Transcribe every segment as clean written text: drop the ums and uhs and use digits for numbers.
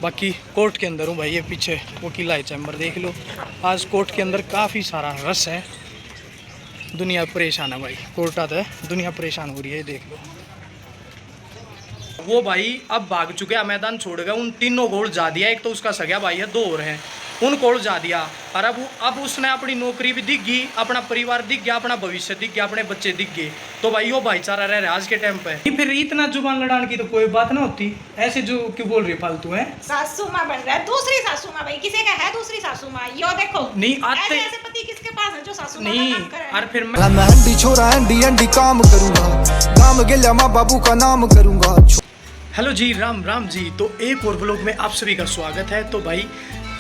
बाकी कोर्ट के अंदर हूँ भाई, ये पीछे वकीला है चैम्बर देख लो। आज कोर्ट के अंदर काफ़ी सारा रस है, दुनिया परेशान है भाई। कोर्ट आता है, दुनिया परेशान हो रही है, देख लो। वो भाई अब भाग चुके हैं, मैदान छोड़ गए, उन तीनों गोल जा दिया। एक तो उसका सगा भाई है, दो और हैं, उन गोल जा दिया। और अब उसने अपनी नौकरी भी दिख गई, अपना परिवार दिख गया, अपना भविष्य दिख गया, अपने बच्चे दिख गए। तो भाई वो भाईचारा रह रहा है आज के टाइम पे। फिर इतना जुबान लड़ाने की तो कोई बात ना होती, ऐसे जो क्यों बोल रही फालतू है। सासू माँ बन रहा है, दूसरी सासू माँ भाई, किसी का है दूसरी सासू माँ, यो देखो। नहीं आते ऐसे पति किसके पास है जो सासू माँ नहीं। का काम करे। और फिर मैं हंडी छोरा हंडी काम करूंगा, काम गिला माँ बाबू का नाम करूंगा। हेलो जी, राम राम जी। तो एक और व्लॉग में आप सभी का स्वागत है। तो भाई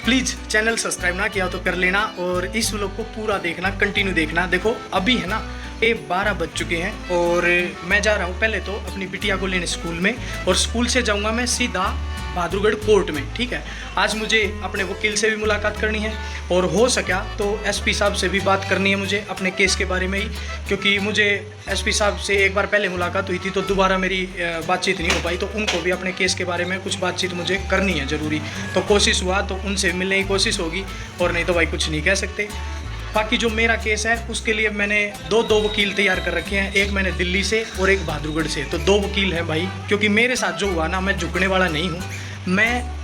प्लीज़ चैनल सब्सक्राइब ना किया तो कर लेना, और इस व्लॉग को पूरा देखना, कंटिन्यू देखना। देखो अभी है ना, ये 12 बज चुके हैं और मैं जा रहा हूँ पहले तो अपनी बिटिया को लेने स्कूल में, और स्कूल से जाऊँगा मैं सीधा बहादुरगढ़ कोर्ट में। ठीक है, आज मुझे अपने वकील से भी मुलाकात करनी है, और हो सका तो एसपी साहब से भी बात करनी है मुझे अपने केस के बारे में ही, क्योंकि मुझे एसपी साहब से एक बार पहले मुलाकात हुई थी तो दोबारा मेरी बातचीत नहीं हो पाई। तो उनको भी अपने केस के बारे में कुछ बातचीत मुझे करनी है ज़रूरी। तो कोशिश हुआ तो उनसे मिलने की कोशिश होगी, और नहीं तो भाई कुछ नहीं कह सकते। बाकी जो मेरा केस है उसके लिए मैंने दो वकील तैयार कर रखे हैं, एक मैंने दिल्ली से और एक बहादुरगढ़ से। तो 2 वकील हैं भाई, क्योंकि मेरे साथ जो हुआ ना, मैं झुकने वाला नहीं हूँ। मैं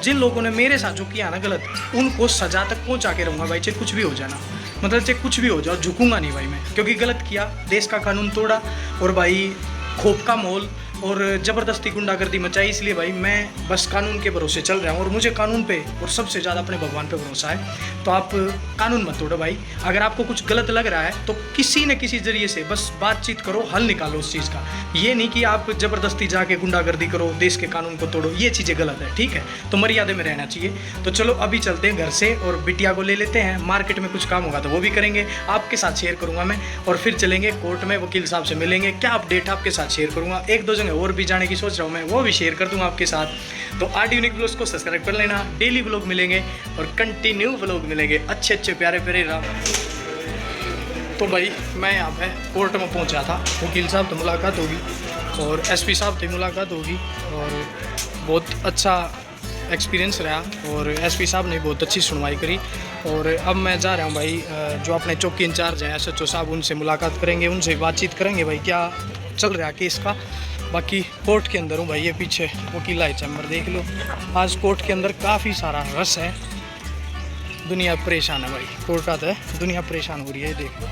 जिन लोगों ने मेरे साथ जो किया ना गलत, उनको सजा तक पहुँचा के रहूँगा भाई, चाहे कुछ भी हो जाना, मतलब चाहे कुछ भी हो जाओ, झुकूंगा नहीं भाई मैं। क्योंकि गलत किया, देश का कानून तोड़ा, और भाई खौफ का माहौल और ज़बरदस्ती गुंडागर्दी मचाई, इसलिए भाई मैं बस कानून के भरोसे चल रहा हूँ। और मुझे कानून पे और सबसे ज़्यादा अपने भगवान पे भरोसा है। तो आप कानून मत तोड़ो भाई। अगर आपको कुछ गलत लग रहा है तो किसी न किसी ज़रिए से बस बातचीत करो, हल निकालो उस चीज़ का। ये नहीं कि आप ज़बरदस्ती जाके गुंडागर्दी करो, देश के कानून को तोड़ो, ये चीज़ें गलत है। ठीक है, तो मर्यादा में रहना चाहिए। तो चलो अभी चलते हैं घर से, और बिटिया को ले लेते हैं। मार्केट में कुछ काम होगा तो वो भी करेंगे, आपके साथ शेयर करूँगा मैं, और फिर चलेंगे कोर्ट में, वकील साहब से मिलेंगे। क्या अपडेट आपके साथ शेयर करूँगा, 1-2 जगह और भी जाने की सोच रहा हूँ मैं, वो भी शेयर कर दूँगा आपके साथ। तो आर डी यूनिक ब्लॉग्स को सब्सक्राइब कर लेना, डेली ब्लॉग मिलेंगे और कंटिन्यू ब्लॉग मिलेंगे, अच्छे प्यारे राम। तो भाई मैं यहाँ पे कोर्ट में पहुँचा था, वकील साहब तो मुलाकात होगी और एसपी साहब से मुलाकात होगी, और बहुत अच्छा एक्सपीरियंस रहा, और एसपी साहब ने बहुत अच्छी सुनवाई करी। और अब मैं जा रहा हूँ भाई, जो अपने चौकी इंचार्ज हैं SHO साहब, उनसे मुलाकात करेंगे, उनसे बातचीत करेंगे भाई क्या चल रहा है केस का। बाकी कोर्ट के अंदर हूँ भाई, ये पीछे वकीला है चैम्बर देख लो। आज कोर्ट के अंदर काफ़ी सारा रस है, दुनिया परेशान है भाई। कोर्ट आता है, दुनिया परेशान हो रही है, देख लो।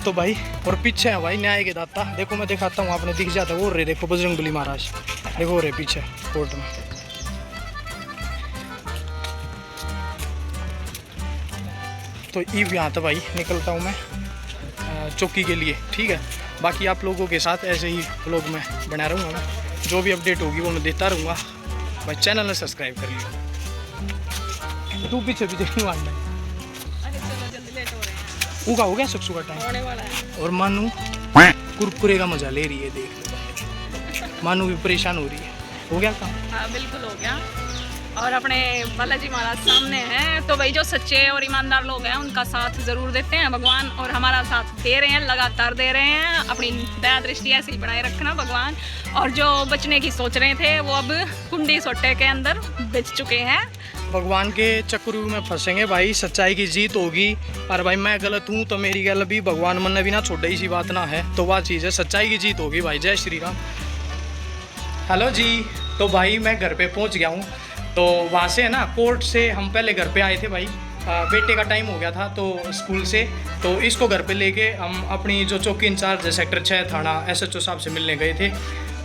तो भाई और पीछे है भाई न्याय के दाता, देखो मैं दिखाता हूँ, आपने दिख जाता है वो रे, देखो बजरंगबली महाराज, देखो रे पीछे कोर्ट में। तो ईव यहाँ तो भाई निकलता हूँ मैं चौकी के लिए। ठीक है, बाकी आप लोगों के साथ ऐसे ही व्लॉग में बना रहूँगा मैं, जो भी अपडेट होगी वो मैं देता रहूँगा भाई। चैनल में सब्सक्राइब कर लियो। तू पीछे क्यों आना है? उगा हो गया सक्सू का टाइम होने वाला है, और मानू कुरकुरे का मजा ले रही है, देख मानू भी परेशान हो रही है। हो गया काम? हाँ बिल्कुल हो गया। और अपने बालाजी महाराज सामने हैं, तो भाई जो सच्चे और ईमानदार लोग हैं उनका साथ ज़रूर देते हैं भगवान, और हमारा साथ दे रहे हैं, लगातार दे रहे हैं। अपनी दया दृष्टि ऐसे ही बनाए रखना भगवान। और जो बचने की सोच रहे थे वो अब कुंडी सोटे के अंदर बच चुके हैं। भगवान के चक्रव्यूह में फंसेंगे भाई, सच्चाई की जीत होगी। और भाई मैं गलत हूँ तो मेरी गल भी भगवान मन ने भी ना छोड़ा, इसी बात ना है, तो वह चीज़ है, सच्चाई की जीत होगी भाई। जय श्री राम। हेलो जी, तो भाई मैं घर पे पहुँच गया हूँ। तो वहाँ से है ना, कोर्ट से हम पहले घर पे आए थे भाई, बेटे का टाइम हो गया था तो स्कूल से, तो इसको घर पे लेके हम अपनी जो चौकी इंचार्ज है सेक्टर 6 थाना SHO साहब से मिलने गए थे।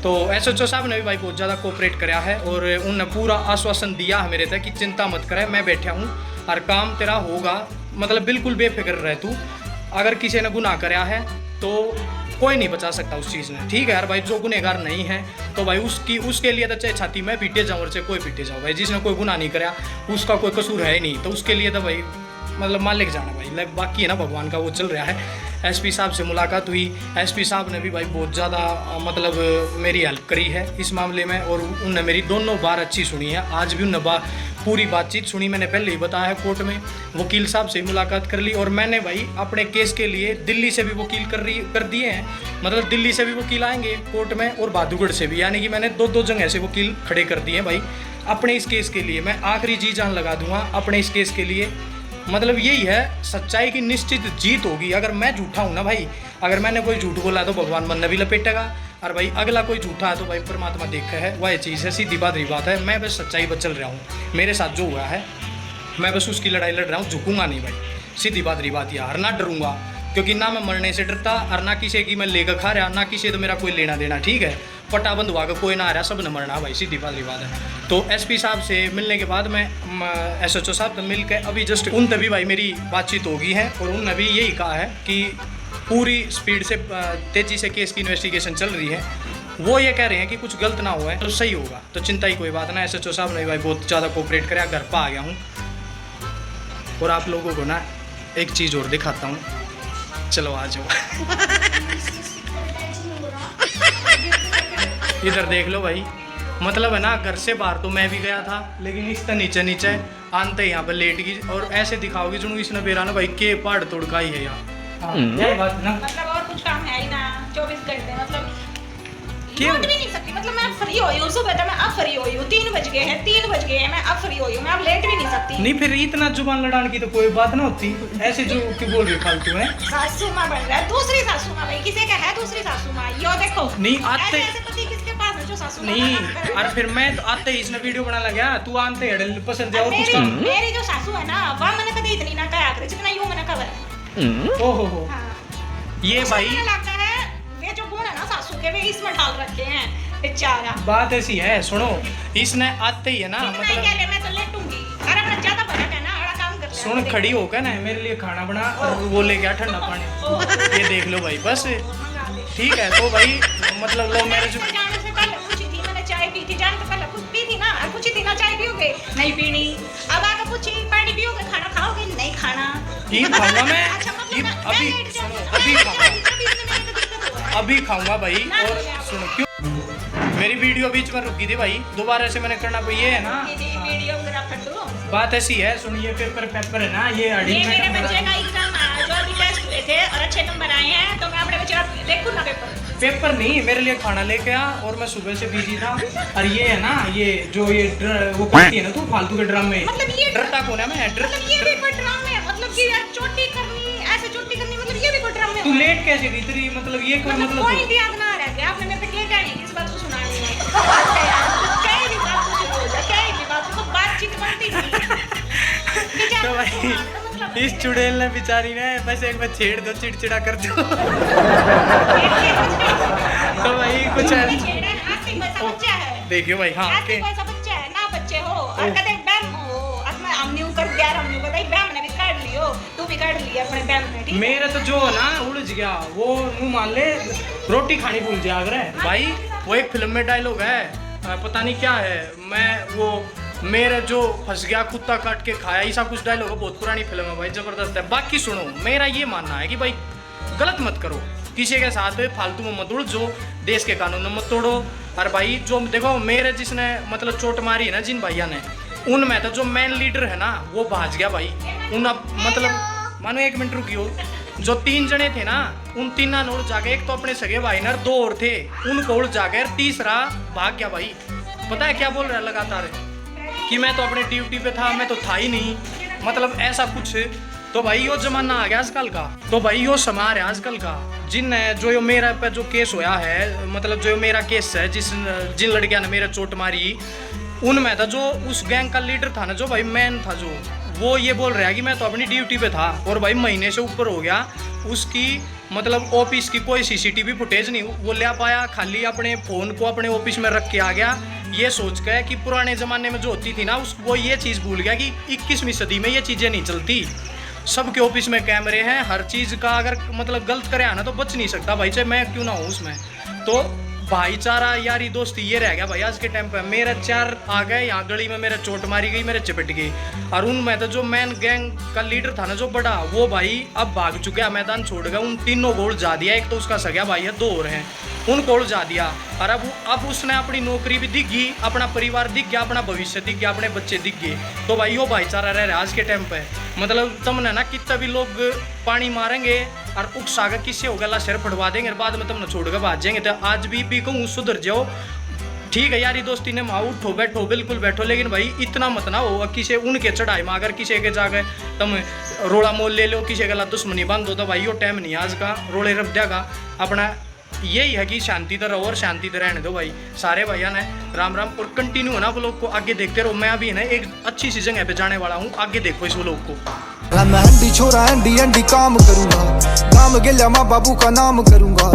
तो SHO साहब ने भी भाई बहुत ज़्यादा कोऑपरेट कराया है, और उन्होंने पूरा आश्वासन दिया है मेरे तक कि चिंता मत करे, मैं बैठा हूँ और काम तेरा होगा, मतलब बिल्कुल बेफिक्र रह तू। अगर किसी ने गुनाह कराया है तो कोई नहीं बचा सकता उस चीज़ में। ठीक है यार भाई, जो गुनहगार नहीं है तो भाई उसके लिए तो चाहे छाती में पीटे जाऊँ और चाहे कोई पीटे जाओ भाई, जिसने कोई गुनाह नहीं कराया उसका कोई कसूर है ही नहीं, तो उसके लिए तो भाई मतलब मालिक जाना भाई। बाकी है ना भगवान का वो चल रहा है। एसपी साहब से मुलाकात हुई। एसपी साहब ने भी भाई बहुत ज़्यादा मतलब मेरी हेल्प करी है इस मामले में, और उनने मेरी दोनों बार अच्छी सुनी है। आज भी उनने पूरी बातचीत सुनी, मैंने पहले ही बताया है। कोर्ट में वकील साहब से मुलाकात कर ली, और मैंने भाई अपने केस के लिए दिल्ली से भी वकील कर दिए हैं। मतलब दिल्ली से भी वकील आएंगे कोर्ट में, और बहादुरगढ़ से भी, यानी कि मैंने दो जगह से वकील खड़े कर दिए हैं भाई अपने इस केस के लिए। मैं आखिरी जी जान लगा दूंगा अपने इस केस के लिए। मतलब यही है, सच्चाई की निश्चित जीत होगी। अगर मैं झूठा हूँ ना भाई, अगर मैंने कोई झूठ बोला तो भगवान मन भी लपेटेगा, और भाई अगला कोई झूठा है तो भाई परमात्मा देखा है, वह चीज़ है, सीधी बात है। मैं बस सच्चाई पर चल रहा हूँ, मेरे साथ जो हुआ है मैं बस उसकी लड़ाई लड़ रहा हूँ, झुकूंगा नहीं भाई, सीधी बात यार, ना डरूंगा, क्योंकि ना मैं मरने से डरता, और ना किसी की मैं लेकर खा रहा, ना किसी तो मेरा कोई लेना देना, ठीक है। पटा बंद हुआ कोई ना आ रहा, सब ने मरना भाई, सीधी बात है। तो एसपी साहब से मिलने के बाद मैं SHO साहब से मिल के अभी जस्ट उनसे भी भाई मेरी बातचीत हो गई है, और उन्होंने भी यही कहा है कि पूरी स्पीड से तेज़ी से केस की इन्वेस्टिगेशन चल रही है। वो ये कह रहे हैं कि कुछ गलत ना हुआ है तो सही होगा, तो चिंता ही कोई बात ना। SHO साहब ने भाई बहुत ज़्यादा कोऑपरेट कराया, घर पर आ गया हूँ, और आप लोगों को ना एक चीज़ और दिखाता हूँ, चलो आ जाओ। इधर देख लो भाई, मतलब है ना, घर से बाहर तो मैं भी गया था, लेकिन इसका नीचे आनते यहाँ पर लेट गई, और ऐसे दिखाओगे जो इसने बेरा ना भाई के पहाड़ तोड़का ही है यहाँ। यही बात है ना, मतलब और कुछ काम है ही ना 24 घंटे, मतलब क्यों? लौट भी नहीं सकती। मतलब मैं अब फ्री हुई हूँ, सुबह तो मैं अब फ्री हुई हूँ, 3 बज गए हैं, मैं अब फ्री हुई हूँ, मैं अब लेट भी नहीं सकती। नहीं फिर इतना जुबान लड़ाने की तो कोई बात ना होती, ऐसे जो क्यों बोल रही फालतू है। सासू माँ बन रहा है, दूसरी सासू माँ भाई, किसी का है दूसरी सासू माँ, यो देखो। नहीं आते ऐसे पति किसके पास है जो सासू माँ नहीं, बना कर- और फिर मैं तो आते ही इसने वीडियो बना लगा, तू आनते अड़ल पसंद जाओ कुछ मेरी जो सासू है ना, वह मैंने कभी इतनी ना कहा करे जितना यूं मैंने कहा। ओहो हाँ। ये मुझे भाई लगता है वे जो गुण है ना सासू के, वे इसमें डाल रखे हैं बेचारा। बात ऐसी है, सुनो, इसने आते ही है ना, इतना ही मतलब कह ले, मैं तो लेटूंगी। अरे अपना ज्यादा फर्क है ना, बड़ा काम करते हैं। सुन, खड़ी होकर ना मेरे लिए खाना बना, और वो ले गया ठंडा पानी, ये देख लो भाई, बस ठीक है। तो भाई मतलब लो मैरिज जाने से पहले पूछी थी, मैंने चाय पी थी, जाने से पहले कुछ पी थी ना, पूछी थी ना चाय पियोगे, नहीं पीनी। अब आके पूछी पानी पियोगे, खाना खाओगे, नहीं खाना। ये खाऊंगा मैं, अच्छा, मतलब ये मैं अभी लेट सुनो, जाऊंगी। अभी खाऊंगा, अभी इसमें मेरे को दिक्कत हो रहा है। अभी खाऊंगा भाई। और सुनो, क्यों मेरी वीडियो बीच में रुकी थी भाई, दोबारा से मैंने करना ये है ना, वीडियोग्राफर तो बात ऐसी है, सुनिए, पेपर है ना, ये अड़ी ये में मेरे बच्चे का एग्जाम है, जो अभी टेस्ट हुए थे और अच्छे नंबर आए हैं, तो मैं अपने बच्चे का देखूं ना पेपर नहीं, मेरे लिए खाना लेके आ, और मैं सुबह से बिजी था। और ये है ना, ये जो ये वो करती है ना तू फालतू के ड्रामे, मतलब ये डरता कौन है मैं, मतलब ये भी कोई ड्रामे है, मतलब कि यार चोटी करनी, ऐसे चोटी करनी, मतलब ये भी कोई ड्रामे तू है। लेट कैसे गई तेरी, मतलब ये कोई मतलब मतलब कोई भी याद ना रह गया, आपने मेरे पे क्या कहनी इस बात को सुनानी है। कहीं भी बात को शुरू हो जाए, कहीं भी बात को बातचीत बनती नहीं। तो भाई इस चुड़ैल ने बेचारी ने बस एक बार छेड़ दो, चिड़चिड़ा कर दो। तो भाई कुछ है, बच्चा है, देखियो भाई, हाँ ऐसे कोई सा बच्चा है ना, बच्चे हो और कदे बैम हो, अपने हमने कर दिया, हमने बताई बैम ने भी काट लियो, तू भी काट लिया अपने बैम ने, ठीक है। मेरा तो जो है ना उलझ गया, वो मुंह मान ले रोटी खानी भूल जा रहे भाई। वो एक फिल्म में डायलॉग है, पता नहीं क्या है, मैं वो मेरा जो फंस गया कुत्ता काट के खाया, ऐसा कुछ डायलॉग है, बहुत पुरानी फिल्म है भाई, जबरदस्त है। बाकी सुनो, मेरा ये मानना है कि भाई गलत मत करो, किसी के साथ फालतू में मत उलझो, देश के कानून मत तोड़ो। और भाई जो देखो मेरे जिसने मतलब चोट मारी है ना, जिन भैया ने, उनमें तो जो मेन लीडर है ना वो भाज गया भाई। उन अब मतलब मानो 1 मिनट रुकियो, जो 3 जने थे ना, उन 3 ने उड़ जाके, एक तो अपने सगे भाई ना, 2 और थे, उनको उड़ जाकर तीसरा भाग गया भाई। पता है क्या बोल रहा है लगातार, कि मैं तो अपने ड्यूटी पे था, मैं तो था ही नहीं, मतलब ऐसा कुछ। तो भाई यो जमाना आ गया आजकल का, तो भाई यो समार है आजकल का। जिन जो यो मेरा पे जो केस होया है, मतलब जो मेरा केस है, जिन लड़कियां ने मेरा चोट मारी, उनमें था जो उस गैंग का लीडर था ना, जो भाई मैन था, जो वो ये बोल रहा है कि मैं तो अपनी ड्यूटी पे था, और भाई महीने से ऊपर हो गया, उसकी मतलब ऑफिस की कोई CCTV फुटेज नहीं वो ले पाया, खाली अपने फ़ोन को अपने ऑफिस में रख के आ गया, ये सोच के कि पुराने ज़माने में जो होती थी ना, वो ये चीज़ भूल गया कि 21वीं सदी में ये चीज़ें नहीं चलती। सबके ऑफिस में कैमरे हैं, हर चीज़ का अगर मतलब गलत करे ना तो बच नहीं सकता भाई, चाहे मैं क्यों ना हूँ उसमें। तो भाईचारा यारी दोस्ती ये रह गया भाई आज के टाइम पे। मेरे 4 आ गए यहाँ गली में, मेरे चोट मारी गई, मेरे चपेट गई। और उनमें तो जो मैन गैंग का लीडर था ना जो बड़ा, वो भाई अब भाग चुका, मैदान छोड़ गया। उन तीनों को उलझा दिया, एक तो उसका सगा भाई है, 2 और हैं, उनको उलझा दिया। और अब उसने अपनी नौकरी भी दिख गई, अपना परिवार दिख गया, अपना भविष्य दिख गया, अपने बच्चे दिख गए। तो भाई वो भाईचारा रह रहा है आज के टाइम पे। मतलब तुमने ना कितना भी लोग पानी मारेंगे और उकसा के किससे हो गया सिर फटवा देंगे, बाद में तुमने छोड़ के भाग जाएंगे। तो आज भी कहूँ सुधर जाओ, ठीक है यारी दोस्ती ने माँ उठो बैठो बिल्कुल बैठो, लेकिन भाई इतना मत ना हो किसी उनके चढ़ाई में अगर किसी के जाकर तुम रोड़ा मोल ले लो, किसी गला दुश्मनी बांध दो, तो भाई वो टाइम नहीं है आज का रोड़े रख देगा। अपना यही है कि शांति तो रहो और शांति तो रहने दो भाई सारे भैया ने। राम राम। और कंटिन्यू है ना व्लॉग को आगे देखते रहो। मैं अभी ना एक अच्छी सी जगह पे जाने वाला हूँ, आगे देखो इस व्लॉग को। मैं हंडी छोरा हंडी हंडी काम करूंगा, काम गिल्या माँ बाबू का नाम करूंगा।